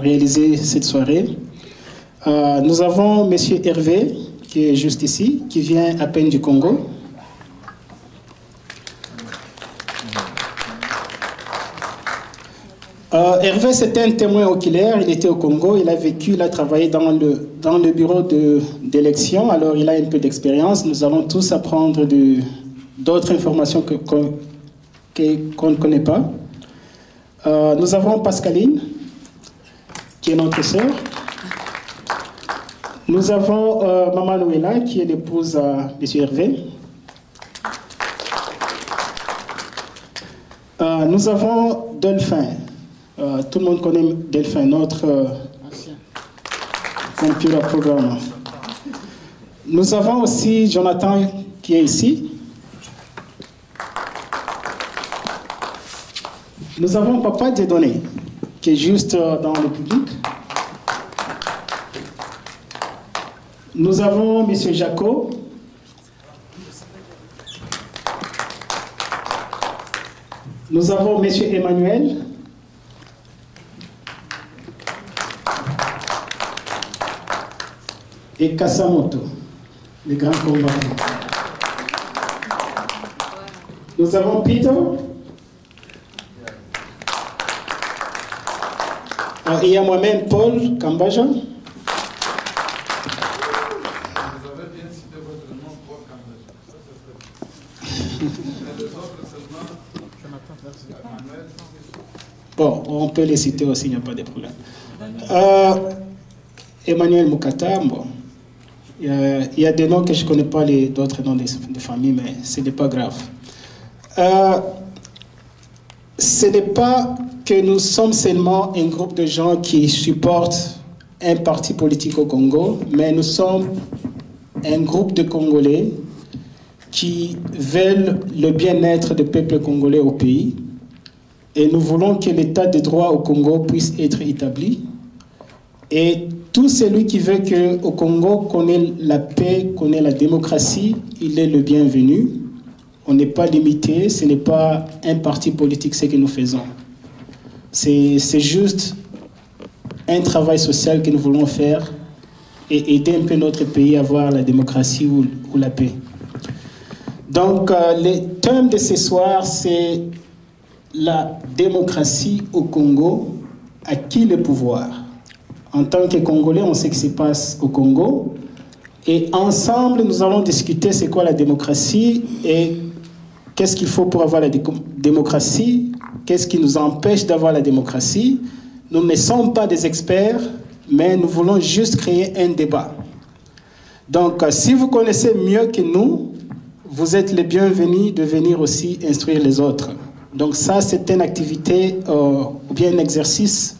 Réaliser cette soirée. Nous avons M. Hervé, qui est juste ici, qui vient à peine du Congo. Hervé, c'était un témoin oculaire, il était au Congo, il a vécu, il a travaillé dans le bureau d'élection, alors il a un peu d'expérience. Nous allons tous apprendre d'autres informations qu'on ne connaît pas. Nous avons Pascaline, qui est notre sœur. Nous avons Maman Noëlla, qui est l'épouse à M. Hervé. Nous avons Delphin. Tout le monde connaît Delphin, notre computer programme. Nous avons aussi Jonathan, qui est ici. Nous avons Papa Dieudonné, qui est juste dans le public. Nous avons M. Jaco. Nous avons M. Emmanuel. Et Kassamoto, les grands combattants. Nous avons Peter. Et il y a moi-même, Paul Kambaja. Vous avez bien cité votre nom, Paul Kambaja. Les autres seulement, Emmanuel. Bon, on peut les citer aussi, il n'y a pas de problème. Emmanuel Mukata, bon. Il y a des noms que je ne connais pas, d'autres noms de famille, mais ce n'est pas grave. Ce n'est pas que nous sommes seulement un groupe de gens qui supportent un parti politique au Congo, mais nous sommes un groupe de Congolais qui veulent le bien-être du peuple congolais au pays. Et nous voulons que l'état de droit au Congo puisse être établi. Et tout celui qui veut qu'au Congo, qu'on ait la paix, qu'on ait la démocratie, il est le bienvenu. On n'est pas limité, ce n'est pas un parti politique ce que nous faisons. C'est juste un travail social que nous voulons faire et aider un peu notre pays à avoir la démocratie ou la paix. Donc, le thème de ce soir, c'est la démocratie au Congo, à qui le pouvoir? En tant que Congolais, on sait ce qui se passe au Congo. Et ensemble, nous allons discuter c'est quoi la démocratie et qu'est-ce qu'il faut pour avoir la démocratie, qu'est-ce qui nous empêche d'avoir la démocratie. Nous ne sommes pas des experts, mais nous voulons juste créer un débat. Donc, si vous connaissez mieux que nous, vous êtes les bienvenus de venir aussi instruire les autres. Donc ça, c'est une activité ou bien un exercice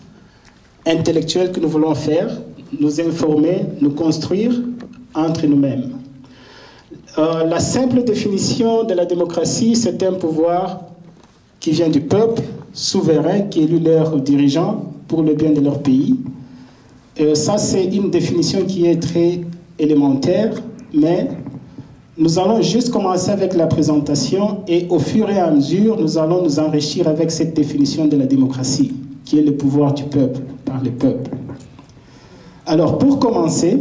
intellectuel que nous voulons faire, nous informer, nous construire entre nous-mêmes. La simple définition de la démocratie, c'est un pouvoir qui vient du peuple, souverain, qui élit leurs dirigeants pour le bien de leur pays. Ça, c'est une définition qui est très élémentaire, mais nous allons juste commencer avec la présentation et au fur et à mesure, nous allons nous enrichir avec cette définition de la démocratie, qui est le pouvoir du peuple, par le peuple. Alors, pour commencer,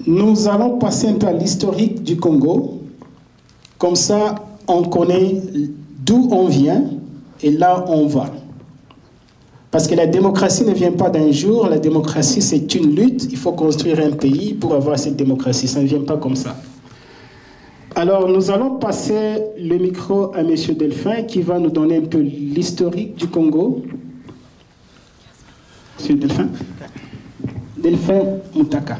nous allons passer un peu à l'historique du Congo. Comme ça, on connaît d'où on vient et là où on va. Parce que la démocratie ne vient pas d'un jour. La démocratie, c'est une lutte. Il faut construire un pays pour avoir cette démocratie. Ça ne vient pas comme ça. Alors, nous allons passer le micro à M. Delphin qui va nous donner un peu l'historique du Congo. M. Delphin. Delphin Mutaka.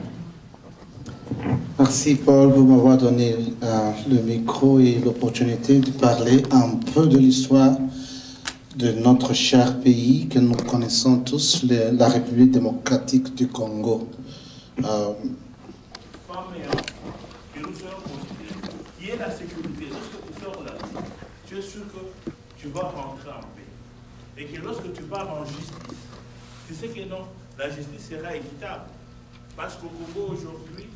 Merci Paul pour m'avoir donné le micro et l'opportunité de parler un peu de l'histoire de notre cher pays que nous connaissons tous, la République démocratique du Congo. qui est la sécurité. Lorsque tu sors là, tu es sûr que tu vas rentrer en paix. Et que lorsque tu pars en justice, tu sais que non, la justice sera équitable. Parce qu'au Congo aujourd'hui,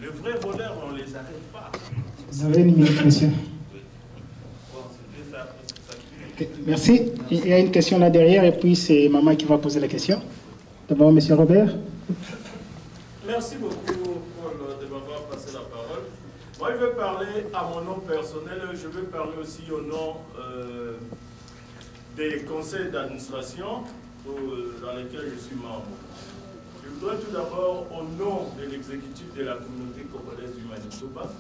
les vrais voleurs, on ne les arrête pas. Vous avez une minute, monsieur. Oui. Bon, c'était ça. Okay, merci. Il y a une question là derrière et puis c'est maman qui va poser la question. D'abord, monsieur Robert. Merci beaucoup, Paul, de m'avoir passé la parole. Moi, je vais parler à mon nom personnel, je vais parler aussi au nom des conseils d'administration dans lesquels je suis membre. Je voudrais tout d'abord, au nom de l'exécutif de la communauté congolaise du Manitoba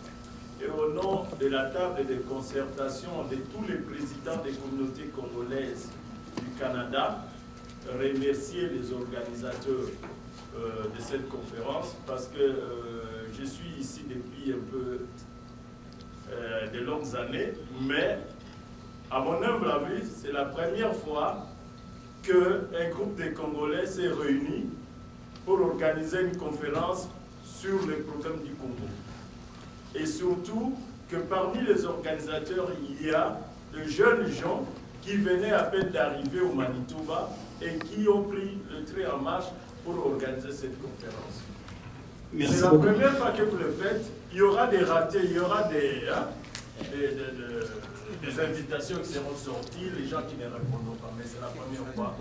et au nom de la table de concertation de tous les présidents des communautés congolaises du Canada, remercier les organisateurs de cette conférence parce que je suis ici depuis un peu de longues années, mais à mon humble avis, c'est la première fois qu'un groupe de Congolais s'est réuni pour organiser une conférence sur les problèmes du Congo. Et surtout que parmi les organisateurs, il y a de jeunes gens qui venaient à peine d'arriver au Manitoba et qui ont pris le trait en marche pour organiser cette conférence. C'est la première fois que vous le faites. Il y aura des ratés, il y aura des invitations qui seront sorties, les gens qui ne répondront pas, mais c'est la première fois.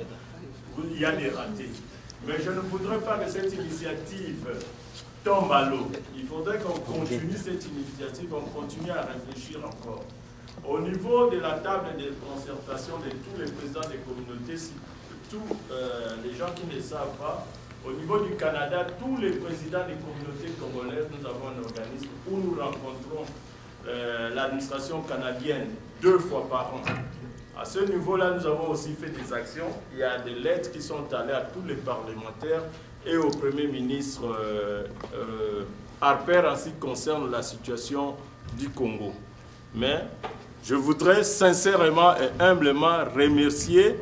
Il y a des ratés. Mais je ne voudrais pas que cette initiative tombe à l'eau. Il faudrait qu'on continue cette initiative, on continue à réfléchir encore. Au niveau de la table de concertation de tous les présidents des communautés, tous les gens qui ne savent pas, au niveau du Canada, tous les présidents des communautés congolaises, nous avons un organisme où nous rencontrons l'administration canadienne 2 fois par an. À ce niveau-là, nous avons aussi fait des actions. Il y a des lettres qui sont allées à tous les parlementaires et au Premier ministre Harper en ce qui concerne la situation du Congo. Mais je voudrais sincèrement et humblement remercier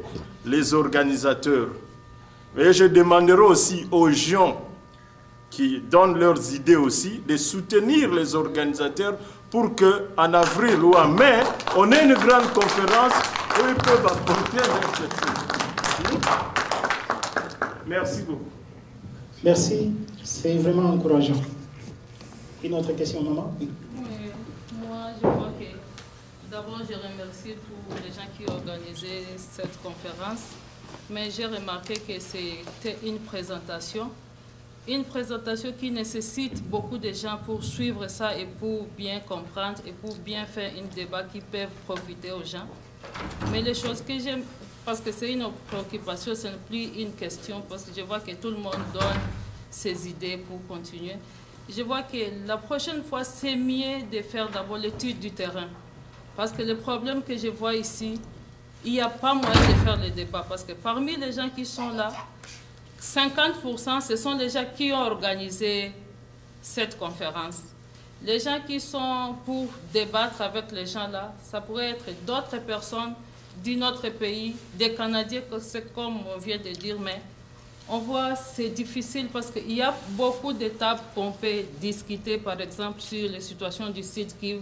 les organisateurs. Mais je demanderai aussi aux gens qui donnent leurs idées aussi de soutenir les organisateurs pour qu'en avril ou en mai, on ait une grande conférence où ils peuvent apporter leur chose. Merci beaucoup. Merci, c'est vraiment encourageant. Une autre question, maman? Oui, moi je vois que d'abord je remercie tous les gens qui ont organisé cette conférence, mais j'ai remarqué que c'était une présentation qui nécessite beaucoup de gens pour suivre ça et pour bien comprendre et pour bien faire un débat qui peut profiter aux gens. Mais les choses que j'aime, parce que c'est une préoccupation, ce n'est plus une question, parce que je vois que tout le monde donne ses idées pour continuer. Je vois que la prochaine fois, c'est mieux de faire d'abord l'étude du terrain. Parce que le problème que je vois ici, il n'y a pas moyen de faire le débat. Parce que parmi les gens qui sont là, 50%, ce sont les gens qui ont organisé cette conférence. Les gens qui sont pour débattre avec les gens là, ça pourrait être d'autres personnes d'un autre pays, des Canadiens, c'est comme on vient de dire, mais on voit c'est difficile parce qu'il y a beaucoup d'étapes qu'on peut discuter, par exemple sur les situations du site Kivu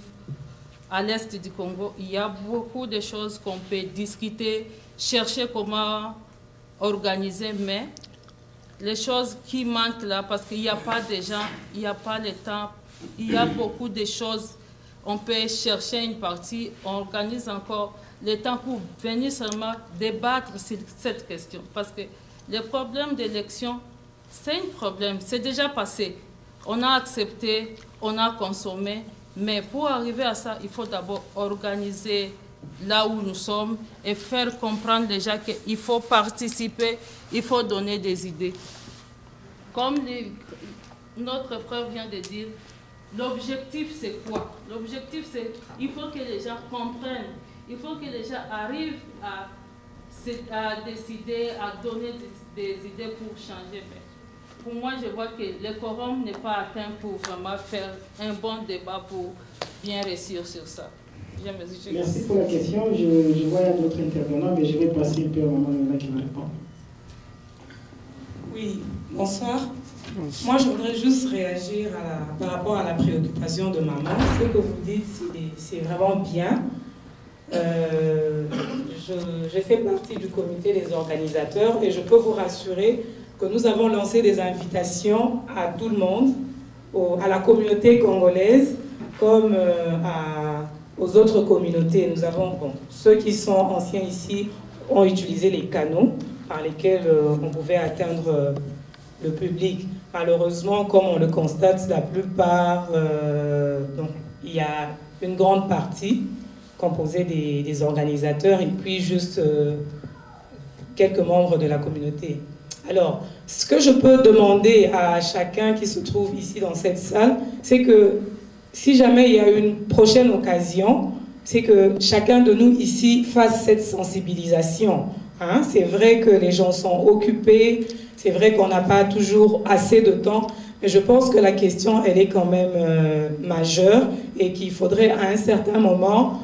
à l'est du Congo. Il y a beaucoup de choses qu'on peut discuter, chercher comment organiser, mais les choses qui manquent là, parce qu'il n'y a pas de gens, il n'y a pas le temps, il y a beaucoup de choses. On peut chercher une partie, on organise encore le temps pour venir seulement débattre sur cette question. Parce que le problème d'élection, c'est un problème, c'est déjà passé. On a accepté, on a consommé, mais pour arriver à ça, il faut d'abord organiser là où nous sommes et faire comprendre déjà qu'il faut participer, il faut donner des idées. Comme notre frère vient de dire, l'objectif c'est quoi? L'objectif c'est il faut que les gens comprennent, il faut que les gens arrivent à décider, à donner des idées pour changer. Mais pour moi, je vois que le quorum n'est pas atteint pour vraiment faire un bon débat pour bien réussir sur ça. Merci pour la question. Je vois d'autres intervenants, mais je vais passer un peu à maman qui va répondre. Oui, bonsoir. Moi, je voudrais juste réagir par rapport à la préoccupation de maman. Ce que vous dites, c'est vraiment bien. Je fais partie du comité des organisateurs et je peux vous rassurer que nous avons lancé des invitations à tout le monde, à la communauté congolaise comme aux autres communautés. Nous avons, ceux qui sont anciens ici ont utilisé les canaux par lesquels on pouvait atteindre le public. Malheureusement, comme on le constate, la plupart, donc, il y a une grande partie composée des organisateurs et puis juste quelques membres de la communauté. Alors, ce que je peux demander à chacun qui se trouve ici dans cette salle, c'est que si jamais il y a une prochaine occasion, c'est que chacun de nous ici fasse cette sensibilisation. Hein? C'est vrai que les gens sont occupés, c'est vrai qu'on n'a pas toujours assez de temps, mais je pense que la question, elle est quand même majeure et qu'il faudrait à un certain moment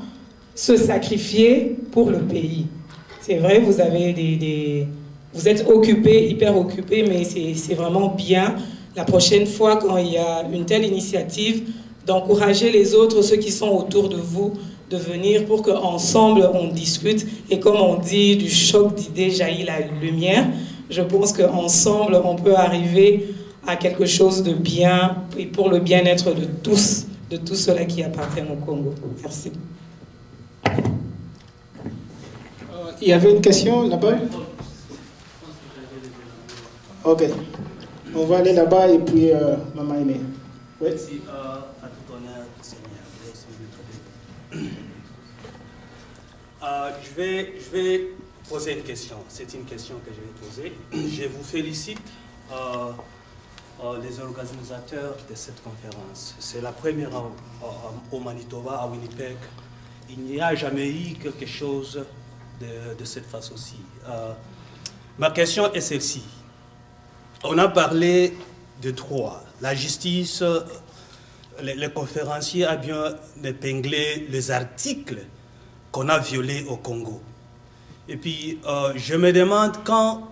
se sacrifier pour le pays. C'est vrai, vous avez vous êtes occupés, hyper occupés, mais c'est vraiment bien, la prochaine fois, quand il y a une telle initiative, d'encourager les autres, ceux qui sont autour de vous, de venir pour qu'ensemble on discute. Et comme on dit, du choc d'idées jaillit la lumière. Je pense qu'ensemble, on peut arriver à quelque chose de bien et pour le bien-être de tous ceux-là qui appartiennent au Congo. Merci. Il y avait une question là-bas? Ok. On va aller là-bas et puis Maman Aimée. Oui. Merci à tout honneur, Seigneur. Je vais poser une question. C'est une question que je vais poser. Je vous félicite, les organisateurs de cette conférence. C'est la première au Manitoba, à Winnipeg. Il n'y a jamais eu quelque chose de cette façon-ci. Ma question est celle-ci. On a parlé de droit. La justice, les conférenciers ont bien épinglé les articles qu'on a violés au Congo. Et puis, je me demande quand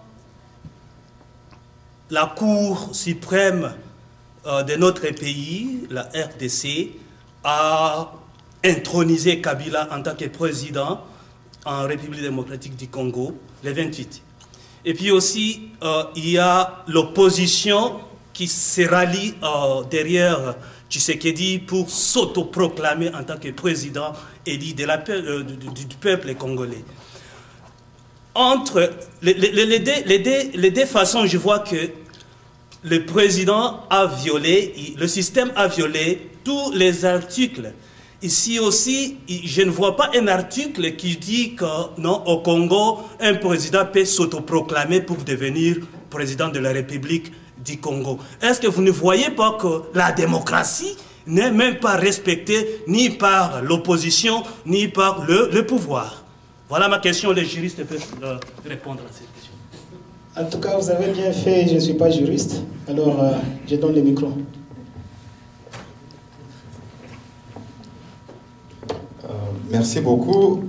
la Cour suprême de notre pays, la RDC, a intronisé Kabila en tant que président en République démocratique du Congo, le 28. Et puis aussi, il y a l'opposition qui se rallie derrière Tshisekedi pour s'autoproclamer en tant que président élu du peuple congolais. Entre les deux façons, je vois que le président a violé, le système a violé tous les articles. Ici aussi, je ne vois pas un article qui dit que non, au Congo, un président peut s'autoproclamer pour devenir président de la République du Congo. Est-ce que vous ne voyez pas que la démocratie n'est même pas respectée ni par l'opposition, ni par le pouvoir? Voilà ma question, les juristes peuvent répondre à cette question. En tout cas, vous avez bien fait, je ne suis pas juriste, alors je donne le micro. Merci beaucoup.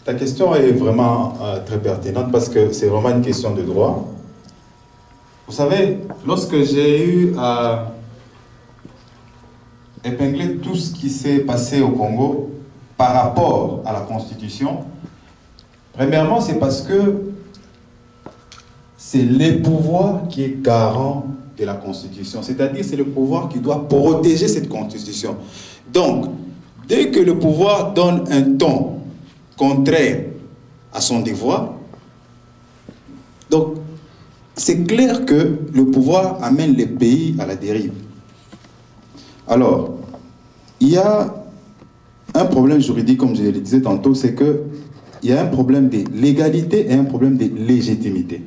Ta question est vraiment très pertinente parce que c'est vraiment une question de droit. Vous savez, lorsque j'ai eu à épingler tout ce qui s'est passé au Congo par rapport à la Constitution, premièrement, c'est parce que c'est le pouvoir qui est garant de la Constitution. C'est-à-dire c'est le pouvoir qui doit protéger cette Constitution. Donc, dès que le pouvoir donne un ton contraire à son devoir, donc c'est clair que le pouvoir amène les pays à la dérive. Alors, il y a un problème juridique, comme je le disais tantôt, c'est qu'il y a un problème de légalité et un problème de légitimité.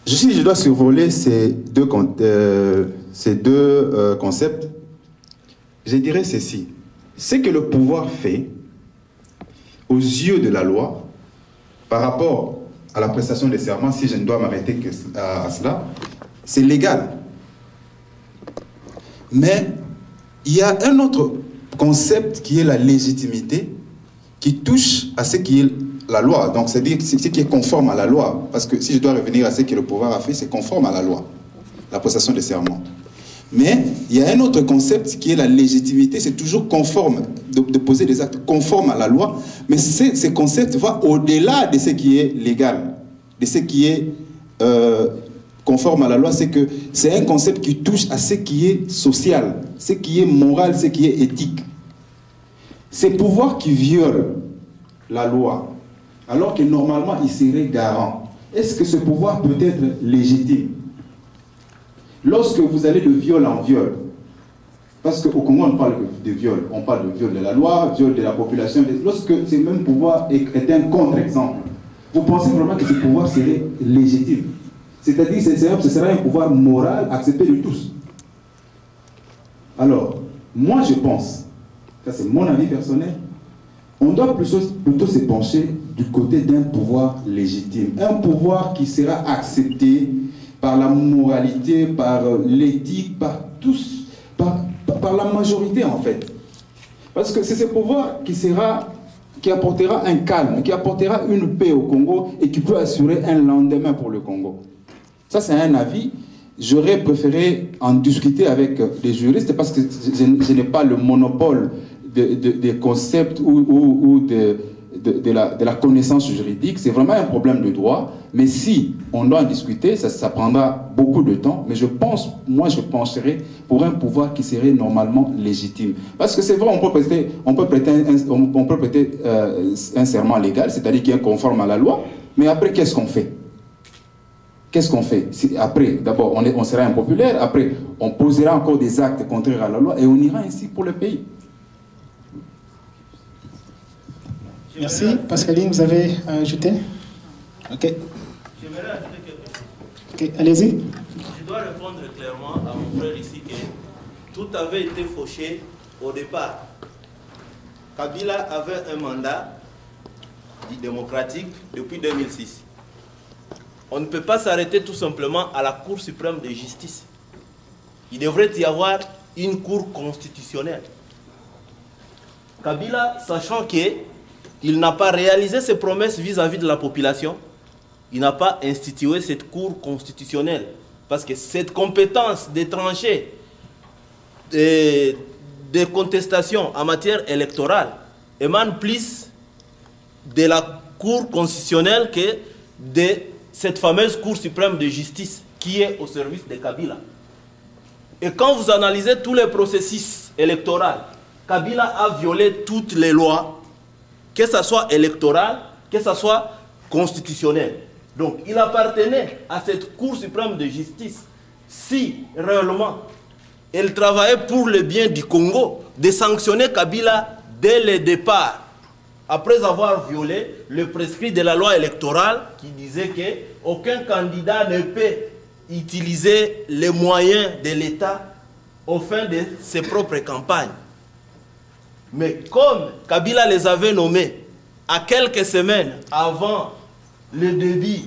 Si je dois survoler ces deux concepts, je dirais ceci. Ce que le pouvoir fait aux yeux de la loi, par rapport à la prestation des serments, si je ne dois m'arrêter à cela, c'est légal. Mais il y a un autre concept qui est la légitimité, qui touche à ce qui est la loi. Donc, c'est-à-dire ce qui est conforme à la loi. Parce que si je dois revenir à ce que le pouvoir a fait, c'est conforme à la loi, la prestation de serment. Mais il y a un autre concept qui est la légitimité. C'est toujours conforme, de poser des actes conformes à la loi. Mais ce concept va au-delà de ce qui est légal, de ce qui est conforme à la loi. C'est que c'est un concept qui touche à ce qui est social, ce qui est moral, ce qui est éthique. Ces pouvoirs qui violent la loi, alors que normalement il serait garant, est-ce que ce pouvoir peut être légitime? Lorsque vous allez de viol en viol, parce qu'au Congo on parle de viol, on parle de viol de la loi, viol de la population, lorsque ce même pouvoir est un contre-exemple, vous pensez vraiment que ce pouvoir serait légitime? C'est-à-dire que ce sera un pouvoir moral accepté de tous. Alors, moi je pense, ça c'est mon avis personnel, on doit plutôt se pencher du côté d'un pouvoir légitime, un pouvoir qui sera accepté par la moralité, par l'éthique, par tous, par la majorité en fait. Parce que c'est ce pouvoir qui apportera un calme, qui apportera une paix au Congo et qui peut assurer un lendemain pour le Congo. Ça c'est un avis. J'aurais préféré en discuter avec des juristes parce que je n'ai pas le monopole des concepts ou de la connaissance juridique. C'est vraiment un problème de droit. Mais si on doit en discuter, ça prendra beaucoup de temps. Mais je pencherai pour un pouvoir qui serait normalement légitime. Parce que c'est vrai, on peut prêter un serment légal, c'est-à-dire qui est conforme à la loi. Mais après, qu'est-ce qu'on fait? Qu'est-ce qu'on fait? Après, d'abord, on sera impopulaire. Après, on posera encore des actes contraires à la loi et on ira ainsi pour le pays. Merci. Pascaline, vous avez ajouté? Ok. J'aimerais ajouter quelque chose. Ok, allez-y. Je dois répondre clairement à mon frère ici que tout avait été fauché au départ. Kabila avait un mandat dit démocratique depuis 2006. On ne peut pas s'arrêter tout simplement à la Cour suprême de justice. Il devrait y avoir une Cour constitutionnelle. Kabila, sachant qu'il n'a pas réalisé ses promesses vis-à-vis de la population, il n'a pas institué cette Cour constitutionnelle. Parce que cette compétence de trancher des contestations en matière électorale émane plus de la Cour constitutionnelle que de cette fameuse Cour suprême de justice qui est au service de Kabila. Et quand vous analysez tous les processus électoraux, Kabila a violé toutes les lois, que ce soit électorale, que ce soit constitutionnelle. Donc il appartenait à cette Cour suprême de justice, si réellement elle travaillait pour le bien du Congo, de sanctionner Kabila dès le départ, après avoir violé le prescrit de la loi électorale qui disait qu'aucun candidat ne peut utiliser les moyens de l'État aux fins de ses propres campagnes. Mais comme Kabila les avait nommés à quelques semaines avant le début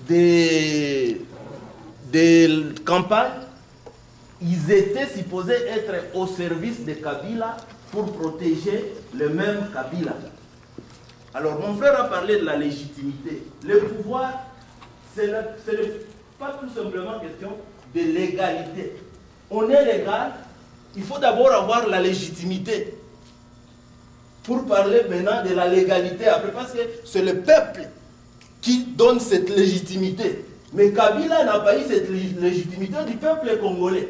des campagnes, ils étaient supposés être au service de Kabila pour protéger le même Kabila. Alors mon frère a parlé de la légitimité. Le pouvoir, ce n'est pas tout simplement question de légalité. On est légal, il faut d'abord avoir la légitimité pour parler maintenant de la légalité après, parce que c'est le peuple qui donne cette légitimité. Mais Kabila n'a pas eu cette légitimité du peuple congolais.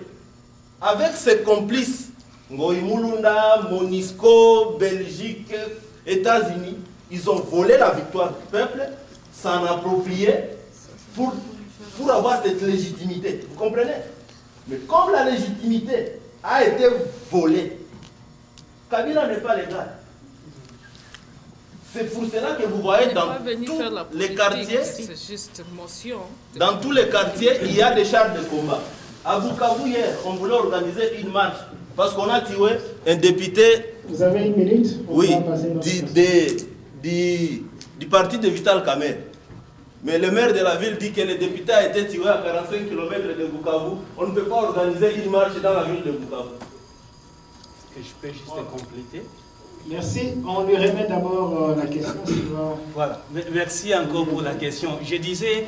Avec ses complices, Ngoï Mulunda, Monisco, Belgique, États-Unis, ils ont volé la victoire du peuple, s'en approprier pour avoir cette légitimité. Vous comprenez? Mais comme la légitimité a été volée, Kabila n'est pas légal. C'est pour cela que vous voyez dans tous les quartiers, dans tous les quartiers, il y a des chars de combat. À Bukavu, hier, on voulait organiser une marche parce qu'on a tué un député. Vous avez une minute? Oui, du parti de Vital Kamerhe. Mais le maire de la ville dit que le député a été tué à 45 km de Bukavu. On ne peut pas organiser une marche dans la ville de Bukavu. Est-ce que je peux juste compléter? Merci. On lui remet d'abord la question. Voilà. Merci encore pour la question. Je disais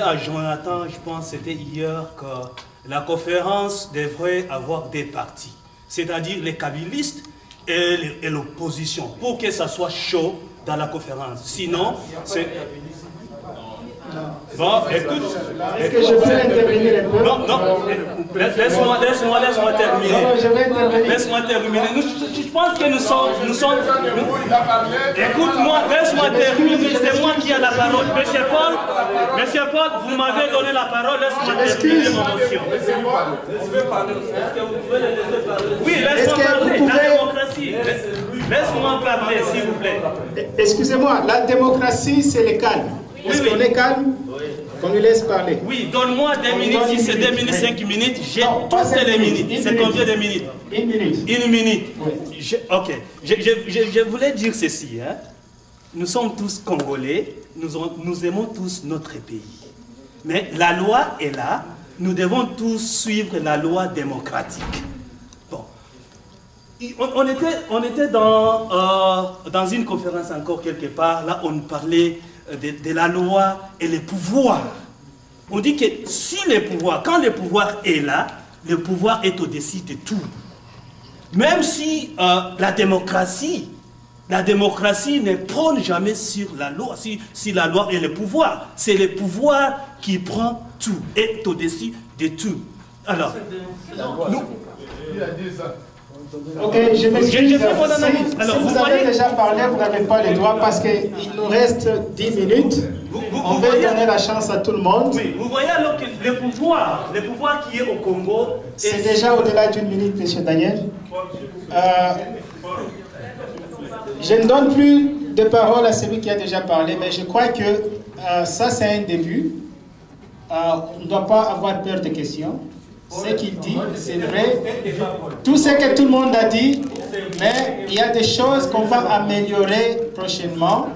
à Jonathan, je pense que c'était hier, que la conférence devrait avoir des partis, c'est-à-dire les kabylistes et l'opposition, pour que ça soit chaud dans la conférence. Sinon, c'est... Bon, écoute. Est-ce que je peux intervenir un peu? Non, laisse-moi terminer. Laisse-moi terminer. Je pense que nous sommes... Écoute-moi, laisse-moi terminer. C'est moi qui ai la parole. Monsieur Paul, vous m'avez donné la parole. Laisse-moi terminer mon motion. Oui, laisse-moi parler. La démocratie. Laisse-moi parler, s'il vous plaît. Excusez-moi, la démocratie, c'est le calme. Est-ce qu'on est calme? Qu'on lui laisse parler. Oui, donne-moi des minutes. Si c'est 2 minutes, 5 minutes, j'ai toutes les minutes. C'est combien de minutes? 1 minute. 1 minute. Oui. Ok. Je voulais dire ceci. Hein. Nous sommes tous Congolais. Nous aimons tous notre pays. Mais la loi est là. Nous devons tous suivre la loi démocratique. Bon. On était dans une conférence encore quelque part. Là, on parlait de la loi et les pouvoirs. On dit que si les pouvoirs, quand le pouvoir est là, le pouvoir est au-dessus de tout. Même si la démocratie ne prône jamais sur la loi, si la loi et le pouvoir, c'est le pouvoir qui prend tout, est au-dessus de tout. Alors, nous... Ok, je m'excuse. Si vous avez déjà parlé, vous n'avez pas les droits parce qu'il nous reste 10 minutes. On veut donner la chance à tout le monde. Oui, vous voyez alors que le pouvoir qui est au Congo... C'est déjà au-delà d'une minute, M. Daniel. Je ne donne plus de parole à celui qui a déjà parlé, mais je crois que ça, c'est un début. On ne doit pas avoir peur de questions. Ce qu'il dit, c'est vrai. Tout ce que tout le monde a dit, mais il y a des choses qu'on va améliorer prochainement.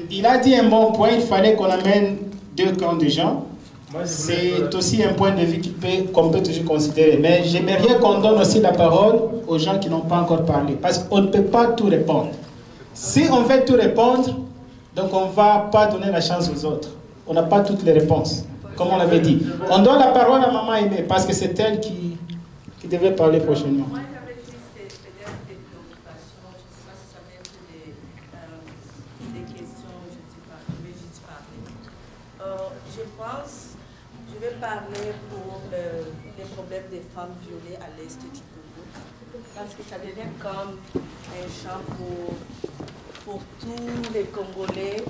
Il a dit un bon point, il fallait qu'on amène 2 camps de gens. C'est aussi un point de vue qu'on peut toujours considérer. Mais j'aimerais qu'on donne aussi la parole aux gens qui n'ont pas encore parlé. Parce qu'on ne peut pas tout répondre. Si on veut tout répondre, donc on ne va pas donner la chance aux autres. On n'a pas toutes les réponses. Comme on l'avait dit. On donne la parole à Maman Aimée parce que c'est elle qui devait parler prochainement. Moi, j'avais juste peut-être des préoccupations. Je ne sais pas si ça va être des questions, je ne sais pas. Je vais juste parler. Je vais parler pour les problèmes des femmes violées à l'est du Congo. Parce que ça devient comme un champ pour tous les Congolais.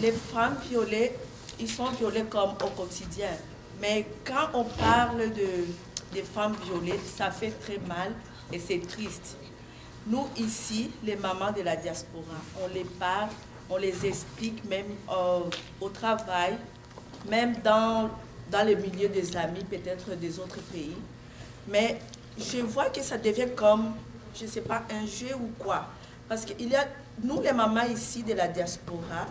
Les femmes violées, ils sont violées comme au quotidien. Mais quand on parle des femmes violées, ça fait très mal et c'est triste. Nous, ici, les mamans de la diaspora, on les parle, on les explique même au travail, même dans le milieu des amis, peut-être des autres pays. Mais je vois que ça devient comme, je ne sais pas, un jeu ou quoi. Parce que nous, les mamans ici de la diaspora,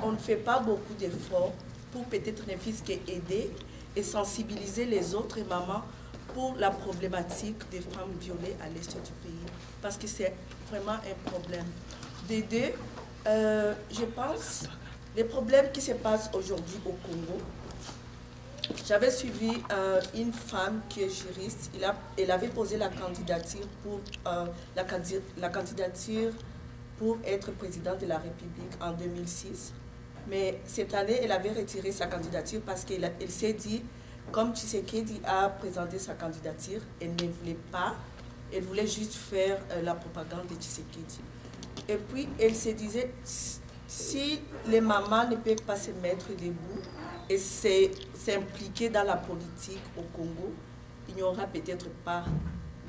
on ne fait pas beaucoup d'efforts pour peut-être ne fût-ce qu'aider et sensibiliser les autres mamans pour la problématique des femmes violées à l'est du pays. Parce que c'est vraiment un problème. Je pense, les problèmes qui se passent aujourd'hui au Congo, j'avais suivi une femme qui est juriste. Elle avait posé la candidature pour être présidente de la République en 2006. Mais cette année, elle avait retiré sa candidature parce qu'elle s'est dit, comme Tshisekedi a présenté sa candidature, elle ne voulait pas, elle voulait juste faire la propagande de Tshisekedi. Et puis, elle se disait, si les mamans ne peuvent pas se mettre debout et s'impliquer dans la politique au Congo, il n'y aura peut-être pas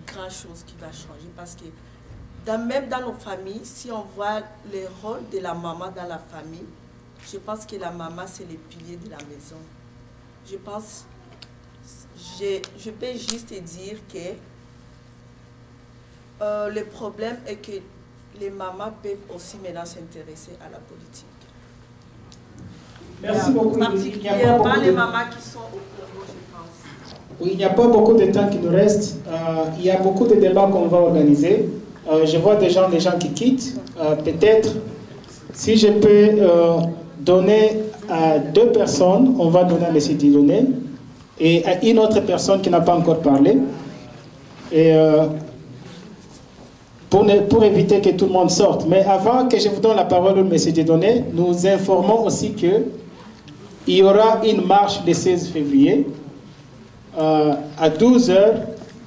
grand-chose qui va changer. Parce que même dans nos familles, si on voit le rôle de la maman dans la famille, je pense que la maman, c'est le pilier de la maison. Je pense, je peux juste dire que le problème est que les mamans peuvent aussi maintenant s'intéresser à la politique. Merci beaucoup. Particulièrement les mamans qui sont au Congo, je pense. Oui, il n'y a pas beaucoup de temps qui nous reste. Il y a beaucoup de débats qu'on va organiser. Je vois des gens qui quittent. Peut-être, si je peux donner à 2 personnes, on va donner à M. Dieudonné, et à une autre personne qui n'a pas encore parlé. Et pour éviter que tout le monde sorte. Mais avant que je vous donne la parole, M. Dieudonné, nous informons aussi qu'il y aura une marche le 16 février à 12 h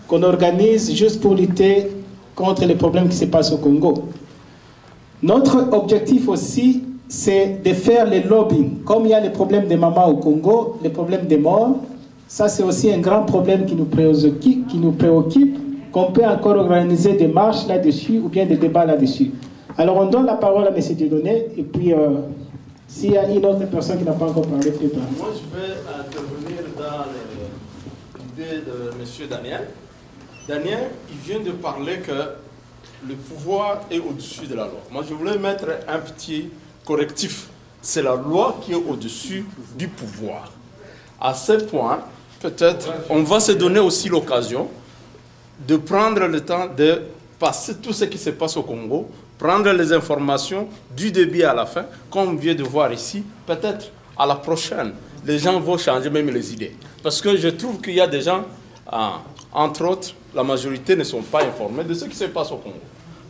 qu'on organise juste pour lutter contre les problèmes qui se passent au Congo. Notre objectif aussi, c'est de faire le lobbying. Comme il y a les problèmes des mamans au Congo, les problèmes des morts, ça c'est aussi un grand problème qui nous préoccupe, qu'on peut encore organiser des marches là-dessus ou bien des débats là-dessus. Alors on donne la parole à M. Dieudonné et puis s'il y a une autre personne qui n'a pas encore parlé, peut parler. Moi je vais intervenir dans l'idée de M. Daniel. Daniel, il vient de parler que le pouvoir est au-dessus de la loi. Moi je voulais mettre un petit correctif. C'est la loi qui est au-dessus du pouvoir. À ce point, peut-être, on va se donner aussi l'occasion de prendre le temps de passer tout ce qui se passe au Congo, prendre les informations du début à la fin, comme on vient de voir ici. Peut-être à la prochaine, les gens vont changer même les idées. Parce que je trouve qu'il y a des gens, entre autres, la majorité ne sont pas informés de ce qui se passe au Congo.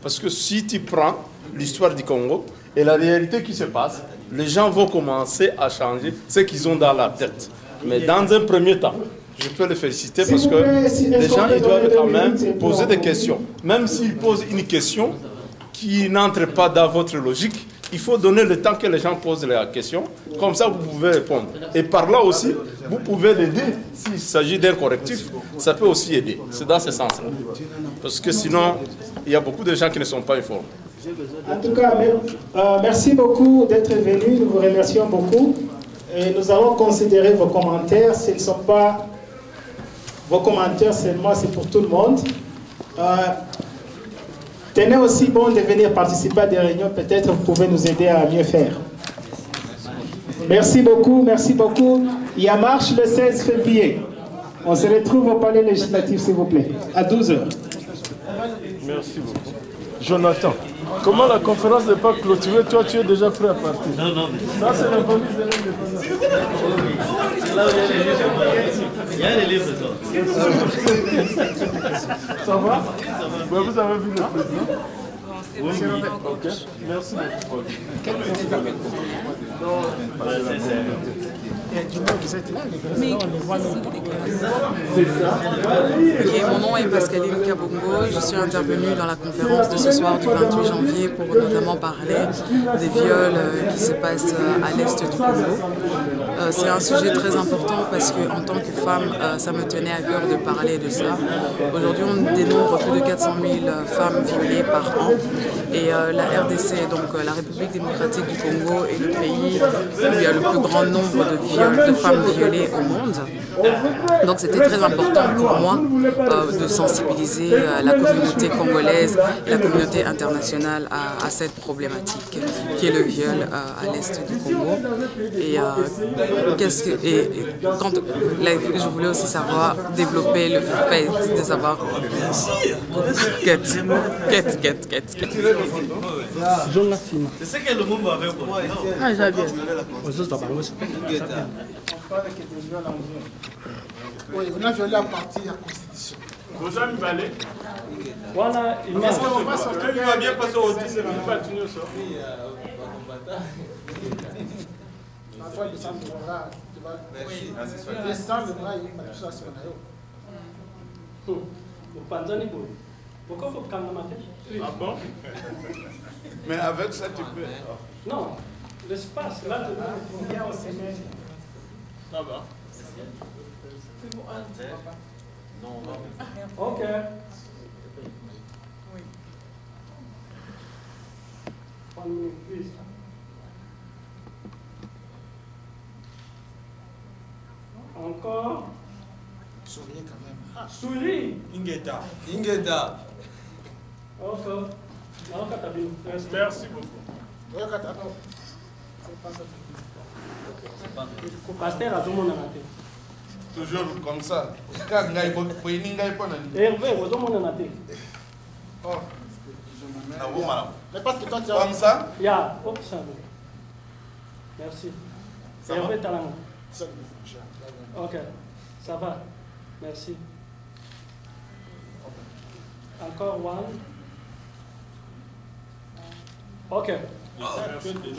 Parce que si tu prends l'histoire du Congo et la réalité qui se passe, les gens vont commencer à changer ce qu'ils ont dans la tête. Mais dans un premier temps, je peux les féliciter parce que les gens ils doivent quand même poser des questions. Même s'ils posent une question qui n'entre pas dans votre logique, il faut donner le temps que les gens posent la question. Comme ça, vous pouvez répondre. Et par là aussi, vous pouvez l'aider. S'il s'agit d'un correctif, ça peut aussi aider. C'est dans ce sens-là. Parce que sinon, il y a beaucoup de gens qui ne sont pas informés. En tout cas, merci beaucoup d'être venus. Nous vous remercions beaucoup. Et nous allons considérer vos commentaires. Ce ne sont pas vos commentaires seulement, c'est pour tout le monde. Tenez aussi bon de venir participer à des réunions. Peut-être vous pouvez nous aider à mieux faire. Merci beaucoup, merci beaucoup. Il y a marche le 16 février. On se retrouve au palais législatif, s'il vous plaît, à 12 h. Merci beaucoup. Jonathan, comment la conférence n'est pas clôturée? Toi, tu es déjà prêt à partir? Non, non. Ça, c'est la police de l'indépendance. Il y a les livres, ça va? Vous avez vu le président? Oui, ok. Merci beaucoup. Mon nom est Pascaline Kabongo. Je suis intervenue dans la conférence de ce soir du 28 janvier pour notamment parler des viols qui se passent à l'est du Congo. C'est un sujet très important parce qu'en tant que femme, ça me tenait à cœur de parler de ça. Aujourd'hui, on dénombre plus de 400 000 femmes violées par an. Et la RDC, donc la République démocratique du Congo, est le pays où il y a le plus grand nombre de femmes violées au monde. Donc c'était très important pour moi de sensibiliser la communauté congolaise et la communauté internationale à cette problématique qui est le viol à l'est du Congo. Et, je voulais aussi savoir, développer le fait de savoir c'est ce que le monde avait compris. Ah, j'ai bien. Oui, on a violé la partie de la Constitution. Vous avez valé. Voilà, il Est-ce qu'on va sortir? Il va bien passer au 10 et il va tenir ça. La fois, il descend le bras. Il descend le bras, il va tout ça, c'est pourquoi il faut prendre ma tête? Ah bon? Mais avec ça, tu peux. Non, l'espace, là, Ça va. Ok. Encore. Souriez quand même. Souris. Ingeta. Ok. Merci beaucoup. Pasteur a tout le monde à la tête. toujours comme ça. Hervé, vous demandez un athée. Oh. Mais parce que toi, tu as... Comme ça? Ya, hop, ça. Merci. Hervé Talanga. Ok, ça va. Merci. Encore one. Ok.